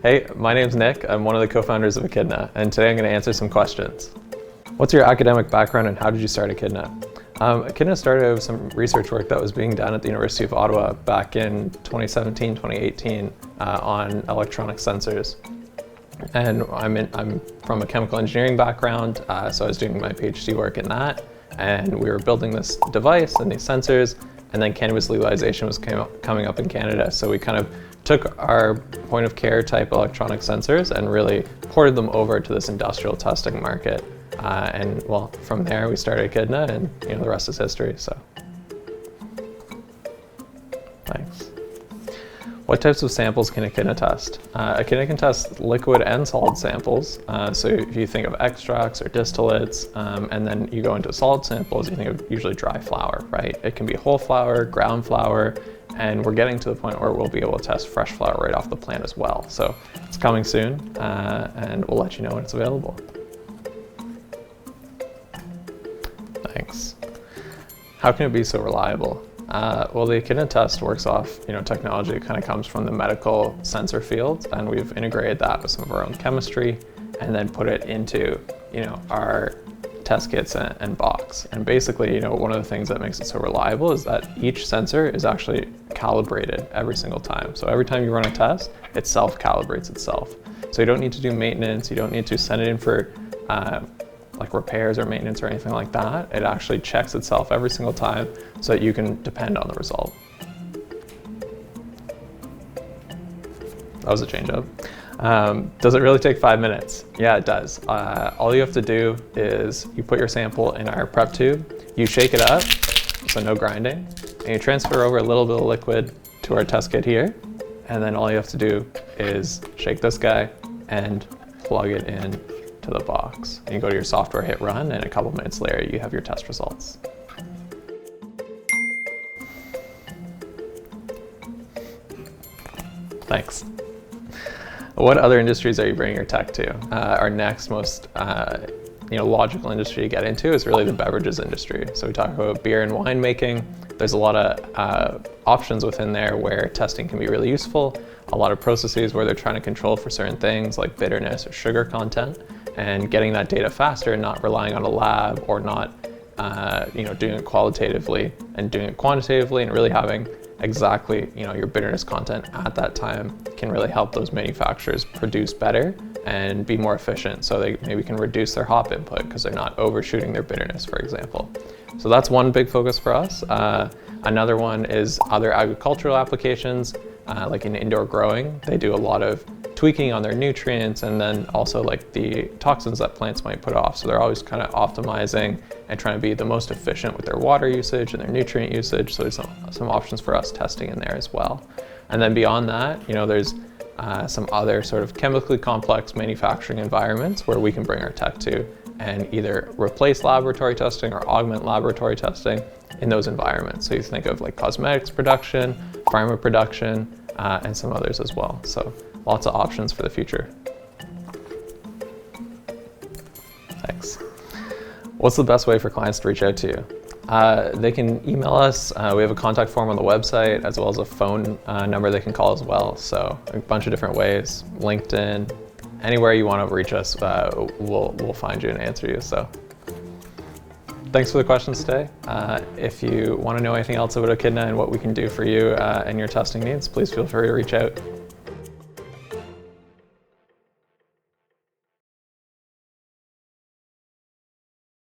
Hey, my name's Nick. I'm one of the co-founders of Ekidna, and today I'm going to answer some questions. What's your academic background and how did you start Ekidna? Ekidna started with some research work that was being done at the University of Ottawa back in 2017, 2018 on electronic sensors. And I'm from a chemical engineering background, so I was doing my PhD work in that, and we were building this device and these sensors, and then cannabis legalization was coming up in Canada, so we kind of took our point of care type electronic sensors and really ported them over to this industrial testing market. And well, from there we started Ekidna, and the rest is history. So, thanks. What types of samples can Ekidna test? Ekidna can test liquid and solid samples. So if you think of extracts or distillates, and then you go into solid samples, you think of usually dry flower, right? It can be whole flower, ground flower, and we're getting to the point where we'll be able to test fresh flower right off the plant as well. So it's coming soon, and we'll let you know when it's available. Thanks. How can it be so reliable? Well, the Ekidna test works off technology that kind of comes from the medical sensor field, and we've integrated that with some of our own chemistry and then put it into our test kits and box. And basically, one of the things that makes it so reliable is that each sensor is actually calibrated every single time. So every time you run a test, it self-calibrates itself. So you don't need to do maintenance, you don't need to send it in for like repairs or maintenance or anything like that. It actually checks itself every single time so that you can depend on the result. That was a change up. Does it really take 5 minutes? Yeah, it does. All you have to do is you put your sample in our prep tube, you shake it up, so no grinding, and you transfer over a little bit of liquid to our test kit here, and then all you have to do is shake this guy and plug it in to the box. And you go to your software, hit run, and a couple minutes later you have your test results. Thanks. What other industries are you bringing your tech to? Our next most logical industry to get into is really the beverages industry. So we talk about beer and wine making. There's a lot of options within there where testing can be really useful. A lot of processes where they're trying to control for certain things like bitterness or sugar content, and getting that data faster and not relying on a lab or not doing it qualitatively and doing it quantitatively, and really having exactly your bitterness content at that time can really help those manufacturers produce better and be more efficient, so they maybe can reduce their hop input because they're not overshooting their bitterness, for example. So that's one big focus for us. Another one is other agricultural applications, like in indoor growing. They do a lot of tweaking on their nutrients and then also like the toxins that plants might put off. So they're always kind of optimizing and trying to be the most efficient with their water usage and their nutrient usage. So there's some options for us testing in there as well. And then beyond that, there's some other sort of chemically complex manufacturing environments where we can bring our tech to and either replace laboratory testing or augment laboratory testing in those environments. So you think of like cosmetics production, pharma production, and some others as well. So lots of options for the future. Thanks. What's the best way for clients to reach out to you? They can email us. We have a contact form on the website as well as a phone number they can call as well. So a bunch of different ways, LinkedIn, anywhere you want to reach us, we'll find you and answer you. So thanks for the questions today. If you want to know anything else about Ekidna and what we can do for you and your testing needs, please feel free to reach out.